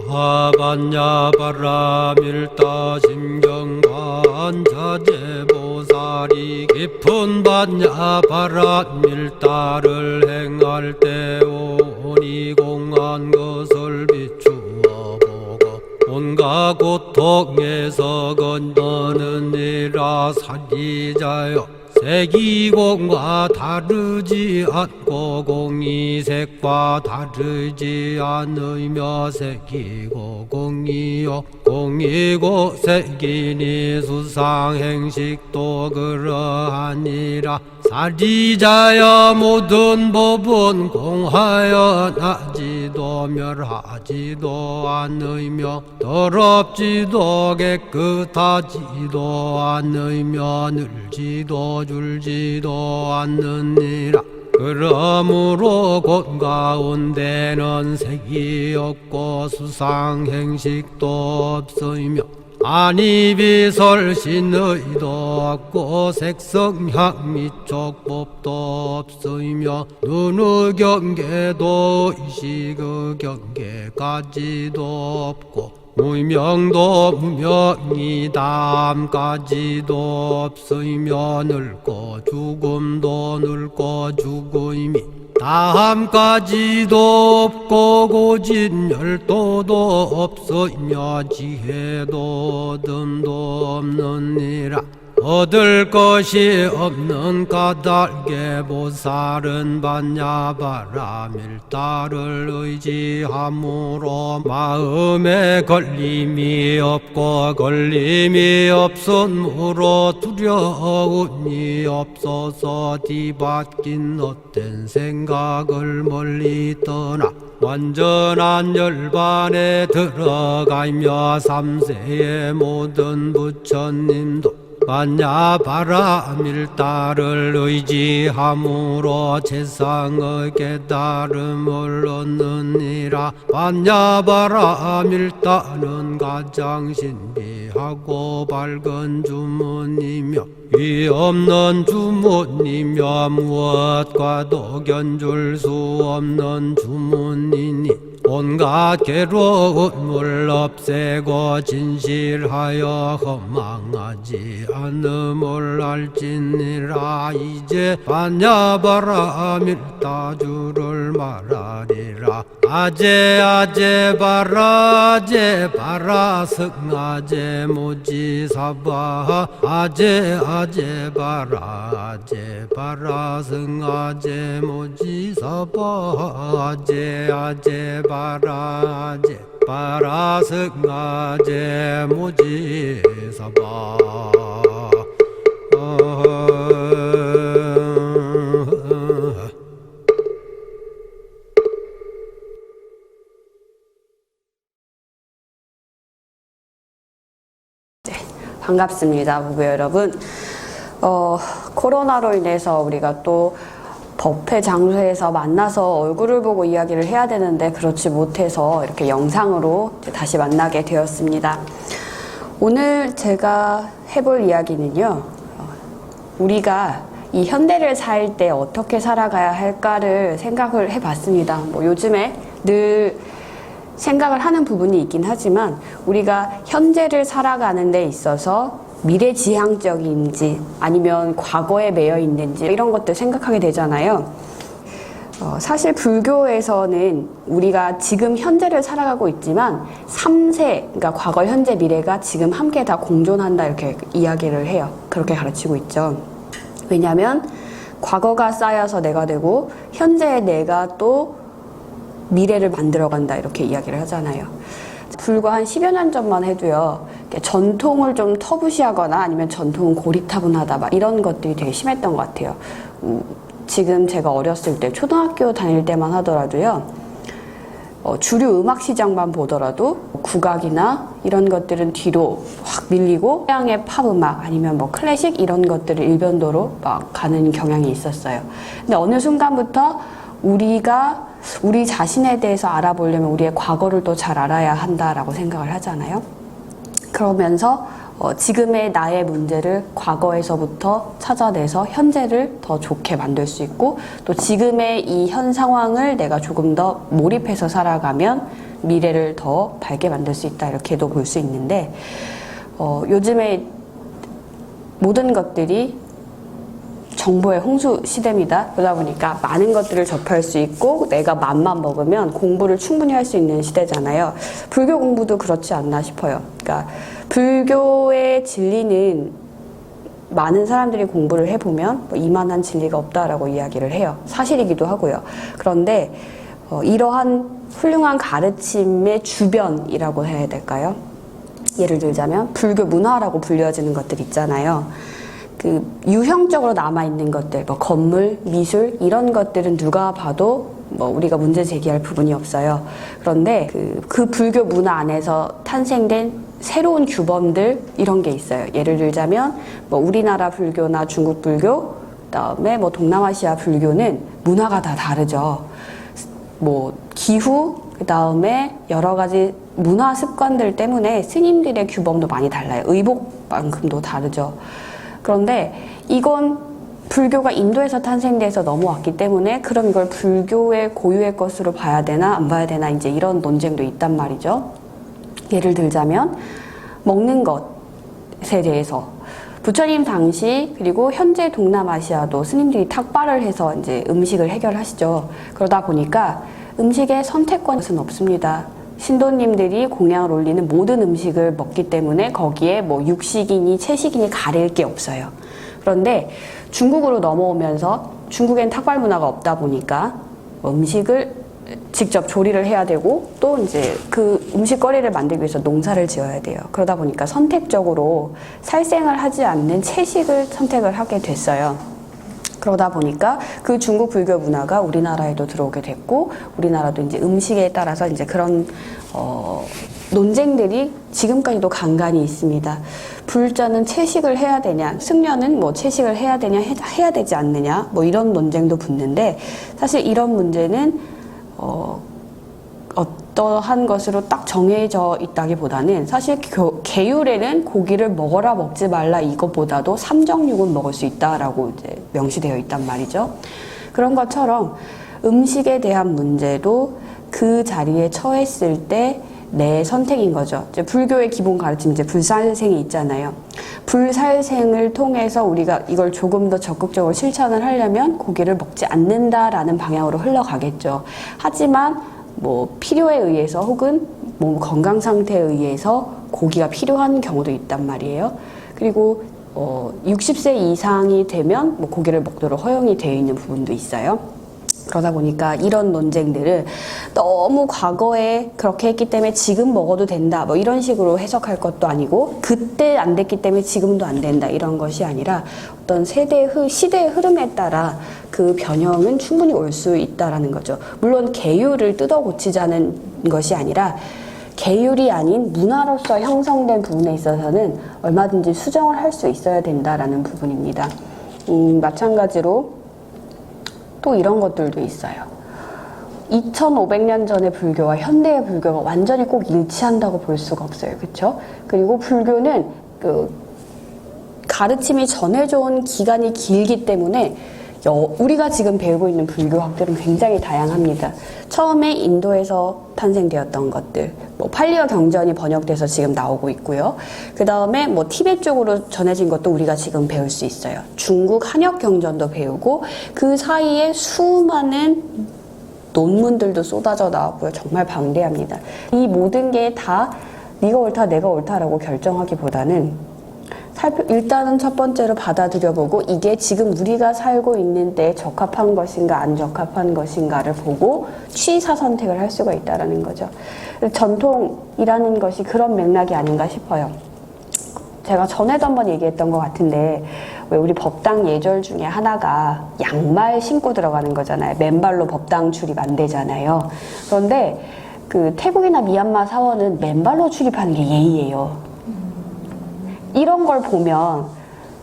반야바라밀다 심경관자재보살이 깊은 반야바라밀다를 행할 때 오니 공한 것을 비추어 보고 온갖 고통에서 건너느니라. 사리자여, 색이공과 다르지 않고 공이색과 다르지 않으며 색이고 공이요 공이고 색이니 수상행식도 그러하니라. 사리자여, 모든 법은 공하여 나지도 멸하지도 않으며 더럽지도 깨끗하지도 않으며 늘지도 줄지도 않느니라. 그러므로 곧 가운데는 색이 없고 수상행식도 없으며 아니비설신의도 없고 색성향 미촉법도 없으며 눈의 경계도 의식의 경계까지도 없고 무명도 무명이 다함까지도 없으며 늙고 죽음도 늙고 죽음이 다함까지도 없고 고진열도도 없으며 지혜도 듬도 없느니라. 얻을 것이 없는 까닭에 보살은 반야바라밀다를 의지함으로 마음에 걸림이 없고 걸림이 없으므로 두려움이 없어서 뒤바뀐 헛된 생각을 멀리 떠나 완전한 열반에 들어가며 삼세의 모든 부처님도 반야바라밀다를 의지함으로 세상의 깨달음을 얻느니라. 반야바라밀다는 가장 신비하고 밝은 주문이며 위 없는 주문이며 무엇과도 견줄 수 없는 주문이니 온갖 괴로움을 없애고 진실하여 허망하지 않음을 알지니라. 이제 반야바라밀다주를 말하리라. 아제 아제 바라 아제 바라 승아제 모지사바 아제 아제 바라 아제 바라 승아제 모지사바 아제 아제 바라 아제 바라 승아제 모지사바. 반갑습니다, 부부 여러분. 코로나로 인해서 우리가 또 법회 장소에서 만나서 얼굴을 보고 이야기를 해야 되는데 그렇지 못해서 이렇게 영상으로 다시 만나게 되었습니다. 오늘 제가 해볼 이야기는요, 우리가 이 현대를 살 때 어떻게 살아가야 할까를 생각을 해봤습니다. 요즘에 늘 생각을 하는 부분이 있긴 하지만 우리가 현재를 살아가는 데 있어서 미래지향적인지 아니면 과거에 매여 있는지 이런 것들 생각하게 되잖아요. 사실 불교에서는 우리가 지금 현재를 살아가고 있지만 3세, 그러니까 과거, 현재, 미래가 지금 함께 다 공존한다 이렇게 이야기를 해요. 그렇게 가르치고 있죠. 왜냐하면 과거가 쌓여서 내가 되고 현재의 내가 또 미래를 만들어간다 이렇게 이야기를 하잖아요. 불과 한 10여 년 전만 해도요, 전통을 좀 터부시하거나 아니면 전통은 고리타분하다 막 이런 것들이 되게 심했던 것 같아요. 지금 제가 어렸을 때 초등학교 다닐 때만 하더라도요, 주류 음악 시장만 보더라도 국악이나 이런 것들은 뒤로 확 밀리고 서양의 팝 음악 아니면 클래식 이런 것들을 일변도로 막 가는 경향이 있었어요. 근데 어느 순간부터 우리가 우리 자신에 대해서 알아보려면 우리의 과거를 또 잘 알아야 한다라고 생각을 하잖아요. 그러면서 지금의 나의 문제를 과거에서부터 찾아내서 현재를 더 좋게 만들 수 있고 또 지금의 이 현 상황을 내가 조금 더 몰입해서 살아가면 미래를 더 밝게 만들 수 있다 이렇게도 볼 수 있는데 요즘에 모든 것들이 정보의 홍수 시대입니다. 그러다 보니까 많은 것들을 접할 수 있고 내가 맘만 먹으면 공부를 충분히 할 수 있는 시대잖아요. 불교 공부도 그렇지 않나 싶어요. 그러니까 불교의 진리는 많은 사람들이 공부를 해보면 이만한 진리가 없다라고 이야기를 해요. 사실이기도 하고요. 그런데 이러한 훌륭한 가르침의 주변이라고 해야 될까요? 예를 들자면 불교 문화라고 불려지는 것들 있잖아요. 그 유형적으로 남아있는 것들, 뭐 건물, 미술 이런 것들은 누가 봐도 뭐 우리가 문제 제기할 부분이 없어요. 그런데 그 불교 문화 안에서 탄생된 새로운 규범들 이런 게 있어요. 예를 들자면 뭐 우리나라 불교나 중국 불교, 그다음에 뭐 동남아시아 불교는 문화가 다 다르죠. 뭐 기후, 그다음에 여러 가지 문화 습관들 때문에 스님들의 규범도 많이 달라요. 의복만큼도 다르죠. 그런데 이건 불교가 인도에서 탄생돼서 넘어왔기 때문에 그럼 이걸 불교의 고유의 것으로 봐야 되나 안 봐야 되나 이제 이런 논쟁도 있단 말이죠. 예를 들자면 먹는 것에 대해서 부처님 당시 그리고 현재 동남아시아도 스님들이 탁발을 해서 이제 음식을 해결하시죠. 그러다 보니까 음식의 선택권은 없습니다. 신도님들이 공양을 올리는 모든 음식을 먹기 때문에 거기에 뭐 육식이니 채식이니 가릴 게 없어요. 그런데 중국으로 넘어오면서 중국엔 탁발 문화가 없다 보니까 음식을 직접 조리를 해야 되고 또 이제 그 음식거리를 만들기 위해서 농사를 지어야 돼요. 그러다 보니까 선택적으로 살생을 하지 않는 채식을 선택을 하게 됐어요. 그러다 보니까 그 중국 불교 문화가 우리나라에도 들어오게 됐고 우리나라도 이제 음식에 따라서 이제 그런 논쟁들이 지금까지도 간간히 있습니다. 불자는 채식을 해야 되냐, 승려는 뭐 채식을 해야 되냐, 해야 되지 않느냐, 뭐 이런 논쟁도 붙는데 사실 이런 문제는 어떠한 것으로 딱 정해져 있다기보다는 사실 계율에는 고기를 먹어라 먹지 말라 이것보다도 삼정육은 먹을 수 있다라고 이제 명시되어 있단 말이죠. 그런 것처럼 음식에 대한 문제도 그 자리에 처했을 때 내 선택인 거죠. 이제 불교의 기본 가르침 이제 불살생이 있잖아요. 불살생을 통해서 우리가 이걸 조금 더 적극적으로 실천을 하려면 고기를 먹지 않는다라는 방향으로 흘러가겠죠. 하지만 뭐 필요에 의해서 혹은 몸 건강 상태에 의해서 고기가 필요한 경우도 있단 말이에요. 그리고 60세 이상이 되면 뭐 고기를 먹도록 허용이 되어 있는 부분도 있어요. 그러다 보니까 이런 논쟁들을 너무 과거에 그렇게 했기 때문에 지금 먹어도 된다 뭐 이런 식으로 해석할 것도 아니고 그때 안 됐기 때문에 지금도 안 된다 이런 것이 아니라 어떤 시대의 흐름에 따라 그 변형은 충분히 올 수 있다라는 거죠. 물론 계율을 뜯어 고치자는 것이 아니라 계율이 아닌 문화로서 형성된 부분에 있어서는 얼마든지 수정을 할 수 있어야 된다라는 부분입니다. 마찬가지로 또 이런 것들도 있어요. 2500년 전의 불교와 현대의 불교가 완전히 꼭 일치한다고 볼 수가 없어요. 그렇죠? 그리고 불교는 그 가르침이 전해져 온 기간이 길기 때문에 우리가 지금 배우고 있는 불교학들은 굉장히 다양합니다. 처음에 인도에서 탄생되었던 것들, 뭐 팔리어 경전이 번역돼서 지금 나오고 있고요. 그 다음에 뭐 티베트 쪽으로 전해진 것도 우리가 지금 배울 수 있어요. 중국 한역 경전도 배우고 그 사이에 수많은 논문들도 쏟아져 나왔고요. 정말 방대합니다. 이 모든 게 다 네가 옳다, 내가 옳다라고 결정하기보다는 일단은 첫 번째로 받아들여보고 이게 지금 우리가 살고 있는 때에 적합한 것인가 안 적합한 것인가를 보고 취사 선택을 할 수가 있다는 거죠. 전통이라는 것이 그런 맥락이 아닌가 싶어요. 제가 전에도 한번 얘기했던 것 같은데 왜 우리 법당 예절 중에 하나가 양말 신고 들어가는 거잖아요. 맨발로 법당 출입 안 되잖아요. 그런데 그 태국이나 미얀마 사원은 맨발로 출입하는 게 예의예요. 이런 걸 보면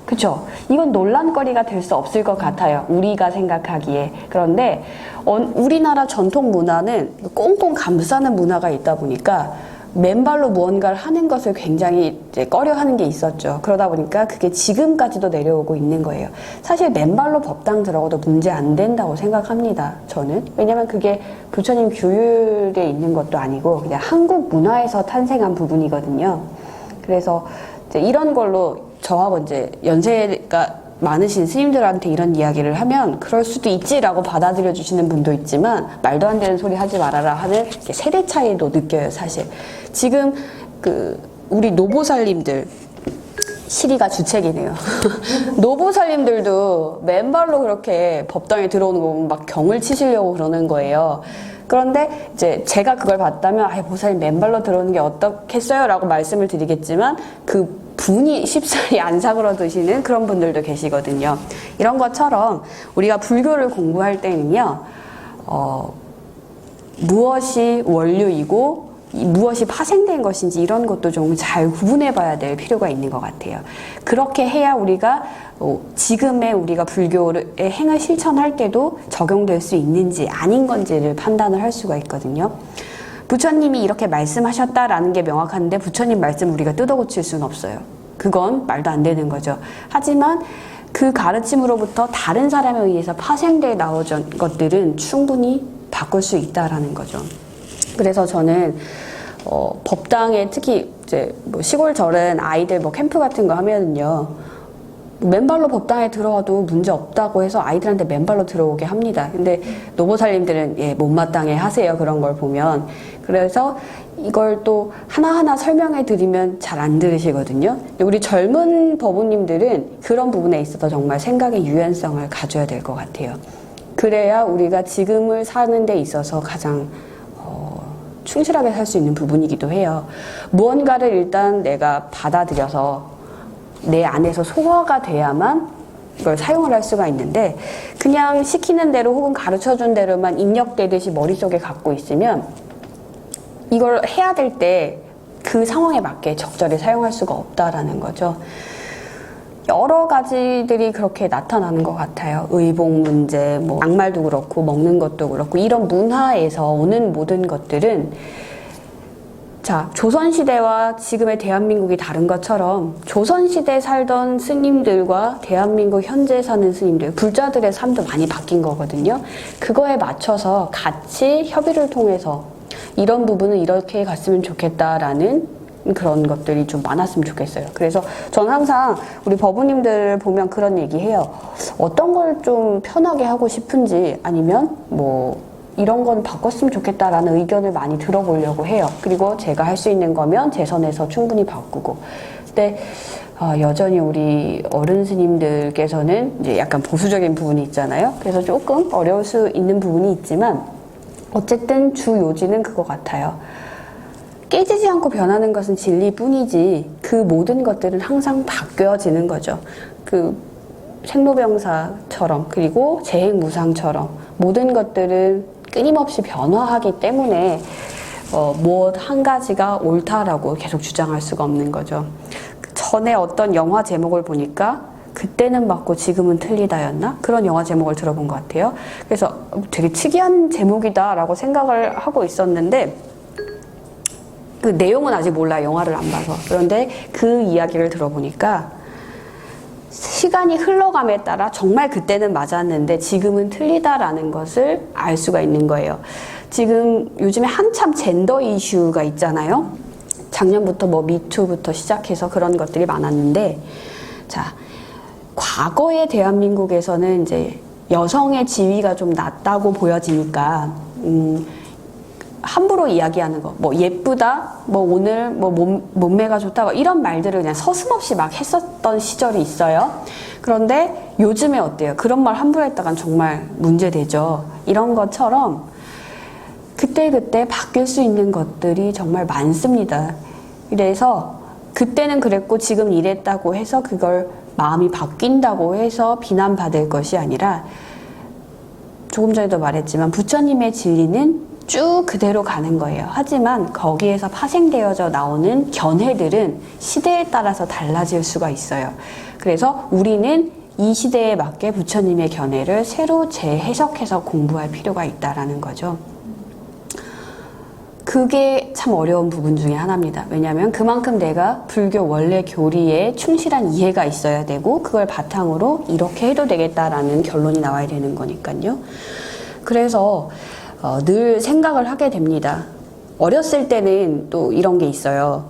그쵸? 이건 논란거리가 될 수 없을 것 같아요. 우리가 생각하기에. 그런데 우리나라 전통 문화는 꽁꽁 감싸는 문화가 있다 보니까 맨발로 무언가를 하는 것을 굉장히 이제 꺼려하는 게 있었죠. 그러다 보니까 그게 지금까지도 내려오고 있는 거예요. 사실 맨발로 법당 들어가도 문제 안 된다고 생각합니다. 저는. 왜냐면 그게 부처님 규율에 있는 것도 아니고 그냥 한국 문화에서 탄생한 부분이거든요. 그래서 이제 이런 걸로 저하고 이제 연세가 많으신 스님들한테 이런 이야기를 하면 그럴 수도 있지라고 받아들여 주시는 분도 있지만 말도 안 되는 소리 하지 말아라 하는 세대 차이도 느껴요. 사실 지금 우리 노보살님들 시리가 주책이네요. 노보살님들도 맨발로 그렇게 법당에 들어오는 거 보면 막 경을 치시려고 그러는 거예요. 그런데 이제 제가 그걸 봤다면 보살님 맨발로 들어오는 게 어떻겠어요? 라고 말씀을 드리겠지만 그 분이 쉽사리 안 사그러드시는 그런 분들도 계시거든요. 이런 것처럼 우리가 불교를 공부할 때는요, 무엇이 원류이고 무엇이 파생된 것인지 이런 것도 좀 잘 구분해 봐야 될 필요가 있는 것 같아요. 그렇게 해야 우리가 지금의 우리가 불교의 행을 실천할 때도 적용될 수 있는지 아닌 건지를 판단을 할 수가 있거든요. 부처님이 이렇게 말씀하셨다라는 게 명확한데 부처님 말씀 우리가 뜯어고칠 수는 없어요. 그건 말도 안 되는 거죠. 하지만 그 가르침으로부터 다른 사람에 의해서 파생돼 나온 것들은 충분히 바꿀 수 있다라는 거죠. 그래서 저는 법당에 특히 이제 뭐 시골 절은 아이들 뭐 캠프 같은 거 하면은요, 맨발로 법당에 들어와도 문제 없다고 해서 아이들한테 맨발로 들어오게 합니다. 근데 노보살님들은 못마땅해 하세요. 그런 걸 보면. 그래서 이걸 또 하나하나 설명해 드리면 잘 안 들으시거든요. 근데 우리 젊은 법우님들은 그런 부분에 있어서 정말 생각의 유연성을 가져야 될 것 같아요. 그래야 우리가 지금을 사는 데 있어서 가장 충실하게 살 수 있는 부분이기도 해요. 무언가를 일단 내가 받아들여서 내 안에서 소화가 돼야만 이걸 사용을 할 수가 있는데 그냥 시키는 대로 혹은 가르쳐준 대로만 입력되듯이 머릿속에 갖고 있으면 이걸 해야 될 때 그 상황에 맞게 적절히 사용할 수가 없다라는 거죠. 여러 가지들이 그렇게 나타나는 것 같아요. 의복 문제, 뭐 양말도 그렇고 먹는 것도 그렇고 이런 문화에서 오는 모든 것들은 자, 조선시대와 지금의 대한민국이 다른 것처럼 조선시대 살던 스님들과 대한민국 현재 사는 스님들, 불자들의 삶도 많이 바뀐 거거든요. 그거에 맞춰서 같이 협의를 통해서 이런 부분은 이렇게 갔으면 좋겠다라는 그런 것들이 좀 많았으면 좋겠어요. 그래서 저는 항상 우리 법우님들을 보면 그런 얘기해요. 어떤 걸 좀 편하게 하고 싶은지 아니면 뭐 이런 건 바꿨으면 좋겠다라는 의견을 많이 들어보려고 해요. 그리고 제가 할 수 있는 거면 제 선에서 충분히 바꾸고. 근데 여전히 우리 어른 스님들께서는 이제 약간 보수적인 부분이 있잖아요. 그래서 조금 어려울 수 있는 부분이 있지만 어쨌든 주 요지는 그거 같아요. 깨지지 않고 변하는 것은 진리뿐이지 그 모든 것들은 항상 바뀌어지는 거죠. 그 생로병사처럼 그리고 재행무상처럼 모든 것들은 끊임없이 변화하기 때문에 무엇 한 가지가 옳다라고 계속 주장할 수가 없는 거죠. 전에 어떤 영화 제목을 보니까 그때는 맞고 지금은 틀리다였나? 그런 영화 제목을 들어본 것 같아요. 그래서 되게 특이한 제목이다라고 생각을 하고 있었는데 그 내용은 아직 몰라요. 영화를 안 봐서. 그런데 그 이야기를 들어보니까 시간이 흘러감에 따라 정말 그때는 맞았는데 지금은 틀리다라는 것을 알 수가 있는 거예요. 지금 요즘에 한참 젠더 이슈가 있잖아요. 작년부터 뭐 미투부터 시작해서 그런 것들이 많았는데 자, 과거의 대한민국에서는 이제 여성의 지위가 좀 낮다고 보여지니까 함부로 이야기하는 거, 뭐 예쁘다, 뭐 오늘 뭐 몸매가 좋다, 뭐 이런 말들을 그냥 서슴없이 막 했었던 시절이 있어요. 그런데 요즘에 어때요? 그런 말 함부로 했다간 정말 문제되죠. 이런 것처럼 그때그때 바뀔 수 있는 것들이 정말 많습니다. 그래서 그때는 그랬고 지금 이랬다고 해서 그걸 마음이 바뀐다고 해서 비난받을 것이 아니라 조금 전에도 말했지만 부처님의 진리는 쭉 그대로 가는 거예요. 하지만 거기에서 파생되어져 나오는 견해들은 시대에 따라서 달라질 수가 있어요. 그래서 우리는 이 시대에 맞게 부처님의 견해를 새로 재해석해서 공부할 필요가 있다라는 거죠. 그게 참 어려운 부분 중에 하나입니다. 왜냐하면 그만큼 내가 불교 원래 교리에 충실한 이해가 있어야 되고 그걸 바탕으로 이렇게 해도 되겠다라는 결론이 나와야 되는 거니까요. 그래서 늘 생각을 하게 됩니다. 어렸을 때는 또 이런 게 있어요.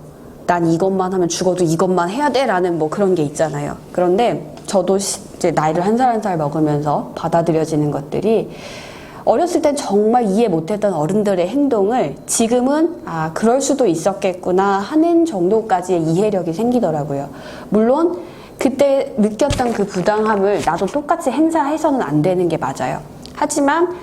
난 이것만 하면 죽어도 이것만 해야 돼 라는 뭐 그런 게 있잖아요. 그런데 저도 이제 나이를 한 살 한 살 먹으면서 받아들여지는 것들이 어렸을 땐 정말 이해 못했던 어른들의 행동을 지금은 아 그럴 수도 있었겠구나 하는 정도까지의 이해력이 생기더라고요. 물론 그때 느꼈던 그 부당함을 나도 똑같이 행사해서는 안 되는 게 맞아요. 하지만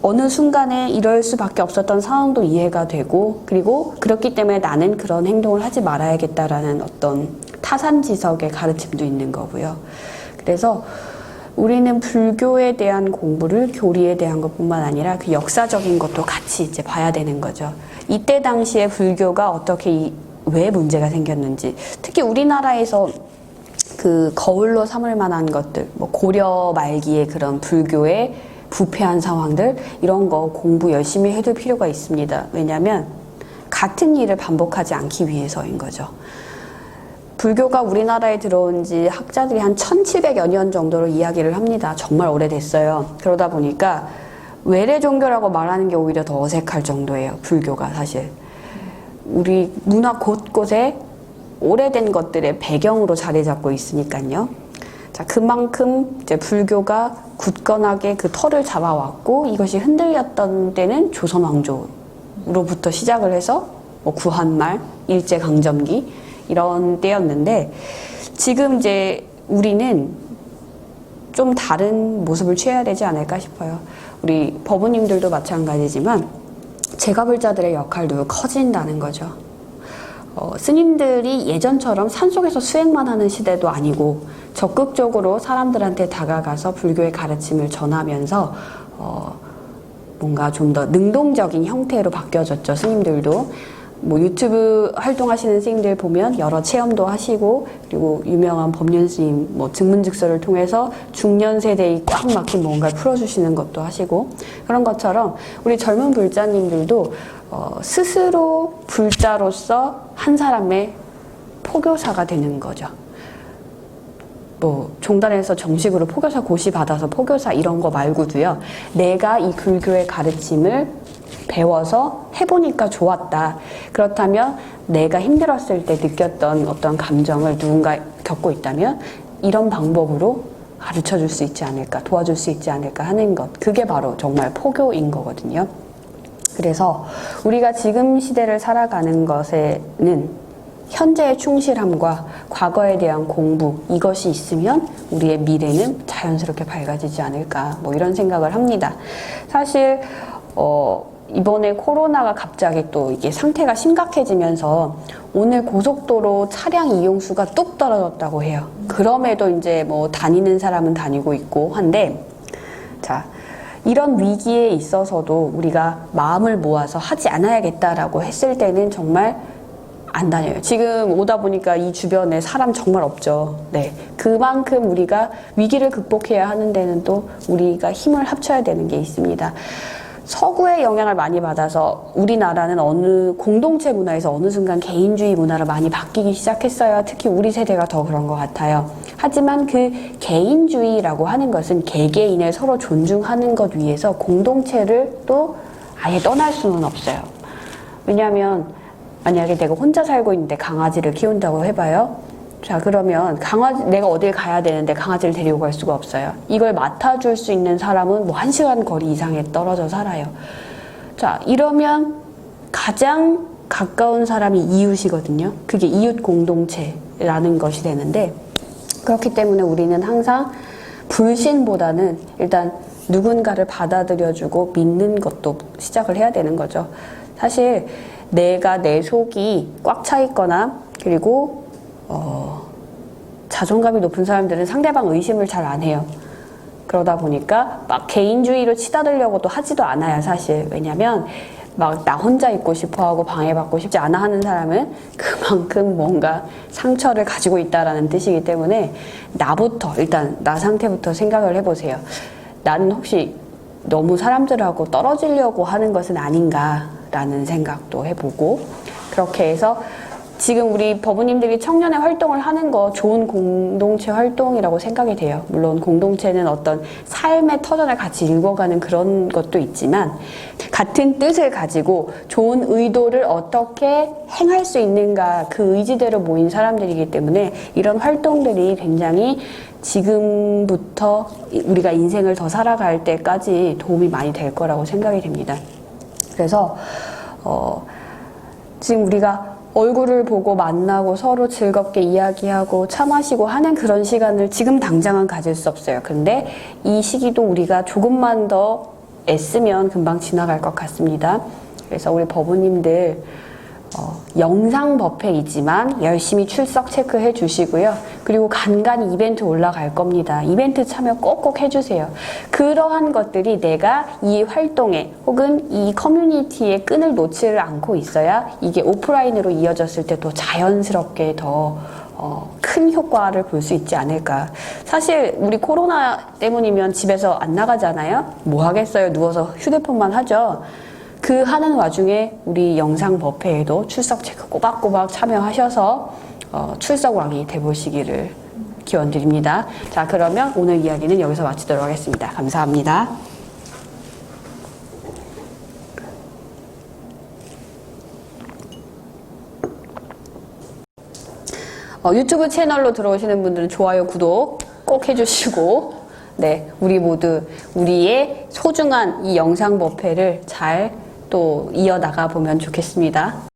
어느 순간에 이럴 수밖에 없었던 상황도 이해가 되고 그리고 그렇기 때문에 나는 그런 행동을 하지 말아야겠다라는 어떤 타산지석의 가르침도 있는 거고요. 그래서 우리는 불교에 대한 공부를 교리에 대한 것뿐만 아니라 그 역사적인 것도 같이 이제 봐야 되는 거죠. 이때 당시에 불교가 어떻게 왜 문제가 생겼는지, 특히 우리나라에서 그 거울로 삼을 만한 것들, 뭐 고려 말기의 그런 불교의 부패한 상황들 이런 거 공부 열심히 해둘 필요가 있습니다. 왜냐하면 같은 일을 반복하지 않기 위해서인 거죠. 불교가 우리나라에 들어온 지 학자들이 한 1700여 년 정도로 이야기를 합니다. 정말 오래됐어요. 그러다 보니까 외래 종교라고 말하는 게 오히려 더 어색할 정도예요. 불교가 사실. 우리 문화 곳곳에 오래된 것들의 배경으로 자리 잡고 있으니까요. 자, 그만큼 이제 불교가 굳건하게 그 털을 잡아왔고 이것이 흔들렸던 때는 조선 왕조로부터 시작을 해서 뭐 구한말, 일제강점기 이런 때였는데 지금 이제 우리는 좀 다른 모습을 취해야 되지 않을까 싶어요. 우리 법우님들도 마찬가지지만 제가불자들의 역할도 커진다는 거죠. 스님들이 예전처럼 산속에서 수행만 하는 시대도 아니고 적극적으로 사람들한테 다가가서 불교의 가르침을 전하면서 뭔가 좀 더 능동적인 형태로 바뀌어졌죠. 스님들도. 뭐 유튜브 활동하시는 스님들 보면 여러 체험도 하시고 그리고 유명한 법륜 스님 뭐 증문즉서를 통해서 중년 세대에 꽉 막힌 뭔가를 풀어주시는 것도 하시고 그런 것처럼 우리 젊은 불자님들도 스스로 불자로서 한 사람의 포교사가 되는 거죠. 뭐 종단에서 정식으로 포교사 고시 받아서 포교사 이런 거 말고도요. 내가 이 불교의 가르침을 배워서 해보니까 좋았다. 그렇다면 내가 힘들었을 때 느꼈던 어떤 감정을 누군가 겪고 있다면 이런 방법으로 가르쳐 줄 수 있지 않을까, 도와줄 수 있지 않을까 하는 것. 그게 바로 정말 포교인 거거든요. 그래서 우리가 지금 시대를 살아가는 것에는 현재의 충실함과 과거에 대한 공부 이것이 있으면 우리의 미래는 자연스럽게 밝아지지 않을까 뭐 이런 생각을 합니다. 사실 이번에 코로나가 갑자기 또 이게 상태가 심각해지면서 오늘 고속도로 차량 이용수가 뚝 떨어졌다고 해요. 그럼에도 이제 뭐 다니는 사람은 다니고 있고 한데 자 이런 위기에 있어서도 우리가 마음을 모아서 하지 않아야겠다라고 했을 때는 정말 안 다녀요. 지금 오다 보니까 이 주변에 사람 정말 없죠. 네, 그만큼 우리가 위기를 극복해야 하는 데는 또 우리가 힘을 합쳐야 되는 게 있습니다. 서구의 영향을 많이 받아서 우리나라는 어느 공동체 문화에서 어느 순간 개인주의 문화로 많이 바뀌기 시작했어요. 특히 우리 세대가 더 그런 것 같아요. 하지만 그 개인주의라고 하는 것은 개개인을 서로 존중하는 것 위해서 공동체를 또 아예 떠날 수는 없어요. 왜냐하면 만약에 내가 혼자 살고 있는데 강아지를 키운다고 해봐요. 자 그러면 내가 어딜 가야 되는데 강아지를 데리고 갈 수가 없어요. 이걸 맡아줄 수 있는 사람은 뭐 1시간 거리 이상에 떨어져 살아요. 자 이러면 가장 가까운 사람이 이웃이거든요. 그게 이웃 공동체라는 것이 되는데 그렇기 때문에 우리는 항상 불신보다는 일단 누군가를 받아들여주고 믿는 것도 시작을 해야 되는 거죠. 사실 내가 내 속이 꽉 차 있거나 그리고 자존감이 높은 사람들은 상대방 의심을 잘 안 해요. 그러다 보니까 막 개인주의로 치닫으려고도 하지도 않아요, 사실. 왜냐면 막 나 혼자 있고 싶어 하고 방해받고 싶지 않아 하는 사람은 그만큼 뭔가 상처를 가지고 있다라는 뜻이기 때문에 나부터, 일단 나 상태부터 생각을 해보세요. 나는 혹시 너무 사람들하고 떨어지려고 하는 것은 아닌가 않을까라는 생각도 해보고, 그렇게 해서 지금 우리 법우님들이 청년의 활동을 하는 거 좋은 공동체 활동이라고 생각이 돼요. 물론 공동체는 어떤 삶의 터전을 같이 읽어가는 그런 것도 있지만, 같은 뜻을 가지고 좋은 의도를 어떻게 행할 수 있는가, 그 의지대로 모인 사람들이기 때문에 이런 활동들이 굉장히 지금부터 우리가 인생을 더 살아갈 때까지 도움이 많이 될 거라고 생각이 됩니다. 그래서 지금 우리가 얼굴을 보고 만나고 서로 즐겁게 이야기하고 차 마시고 하는 그런 시간을 지금 당장은 가질 수 없어요. 근데 이 시기도 우리가 조금만 더 애쓰면 금방 지나갈 것 같습니다. 그래서 우리 법우님들 영상 법회이지만 열심히 출석 체크해 주시고요. 그리고 간간히 이벤트 올라갈 겁니다. 이벤트 참여 꼭꼭 해주세요. 그러한 것들이 내가 이 활동에 혹은 이 커뮤니티의 끈을 놓지를 않고 있어야 이게 오프라인으로 이어졌을 때 더 자연스럽게 더 큰 효과를 볼 수 있지 않을까. 사실 우리 코로나 때문이면 집에서 안 나가잖아요. 뭐 하겠어요. 누워서 휴대폰만 하죠. 그 하는 와중에 우리 영상 법회에도 출석 체크 꼬박꼬박 참여하셔서 출석왕이 돼보시기를 기원드립니다. 자, 그러면 오늘 이야기는 여기서 마치도록 하겠습니다. 감사합니다. 유튜브 채널로 들어오시는 분들은 좋아요, 구독 꼭 해주시고, 네, 우리 모두 우리의 소중한 이 영상 법회를 잘 또 이어나가 보면 좋겠습니다.